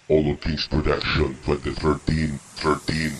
Olo Kings Production 2013.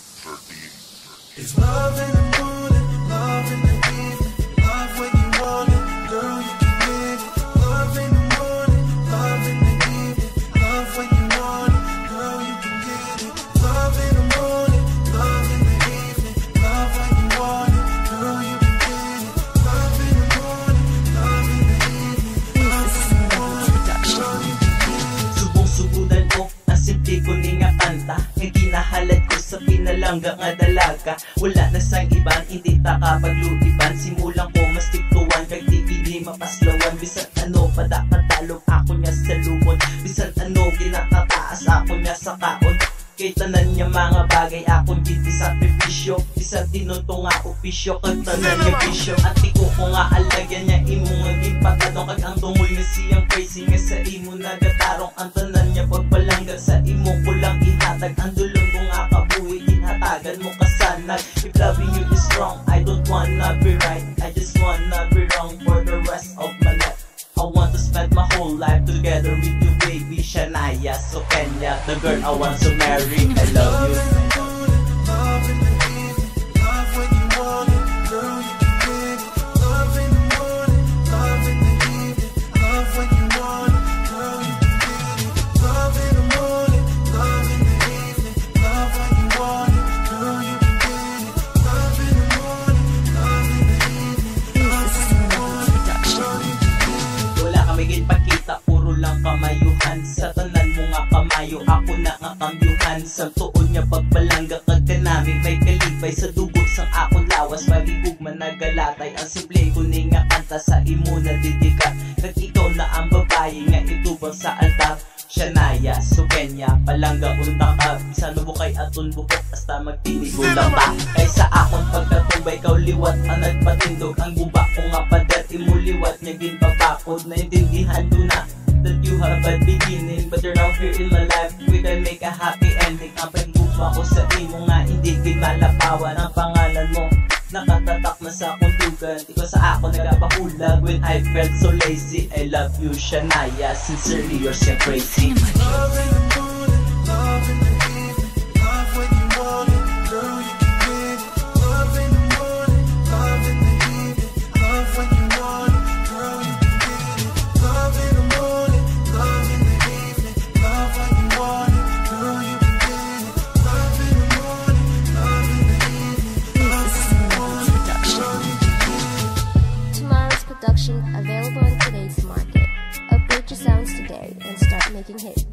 It's love in the morning, love in the evening, love when you want it, girl you can get it. Love in the morning, love in the evening, love when you want it, girl you can get it. Love in the morning, love in the evening, love when you want it, girl you can get it. Love in the morning, love in the evening, love when you want it, girl you can get it. Subong-subudan ko ang simple ko ni nga kanta, nga ginahalad ko sa pinalangga nga dalaga. Wala na sang iban, hindi ta kapagluiban. Simulan ko mas tiktuan, kag di pili mapaslawan. Bisan ano, padakatalog ako niya sa lumon. Bisan ano, ginakataas ako niya sa kaon. Kay tanan niya mga bagay akong giti sakripisyo. Bisan tinutong nga opisyo, kag tanan niya bisyo. At iko ko nga alagyan niya imong naging patadong. Kag ang tungoy nga siyang crazy nga sa imo nagatarong. Ang tanan niya pagpalangga sa imo ko lang ihatag. Ang dulong ko nga kabuhi, inhatagan mo kasanag. If loving you is wrong, I don't wanna be right, I just wanna be wrong for the rest of my life. I want to spend my whole life together with you, baby Shania. So Kenya, the girl I want to marry. I love you. Love in the evening, love when you want it, girl you can get it. Love in the morning, love in the evening, love when you want it, girl you can get it. Love in the morning, love in the evening, love when you want it, girl you can get it. Love in the morning, love in the evening, love when you want it, girl you can get it. Wala kami ginpakita, puro lang kamayuhan. Sa tanan mo nga kamayo, ako na nga kambyuhan. Sa tuon niya pagbalangga kag kanami, may kalibay sa dugo sang akong lawas. Magigugman nagalatay, ang simple ko ni nga kanta sa imo na didika. Kag ikaw na ang babae nga itubang sa altar. Shania, so Kenya, palangga unta ka. Bisan mo kay aton bukot, hasta magtinigo lang ba. Kay sa akong pagkatumbay, ikaw liwat ang nagpatindog. Ang guba ko nga padat, imuliwat niya ginpapakod. Naintindihan ko na that you have a beginning, but you're now here in my life. We can make a happy ending. Ang pagguba ko sa imo nga, hindi kinalapawan. Ang pangalan mo, nakatatak na sa kuntugan. Ikaw sa ako nagapahulag when I felt so lazy. I love you, Shania, sincerely yours, you're crazy. Love in the morning, love in the evening, love when you want it, girl you can get it. Love in the morning, love in the evening, love when you want it, girl you can get it. Love in the morning, love in the evening, love when you want it, girl you can get it. Love in the morning, love in the evening, love when you want it, girl you can get it. Tomorrow's production available in today's market. Upgrade your sounds today and start making hits.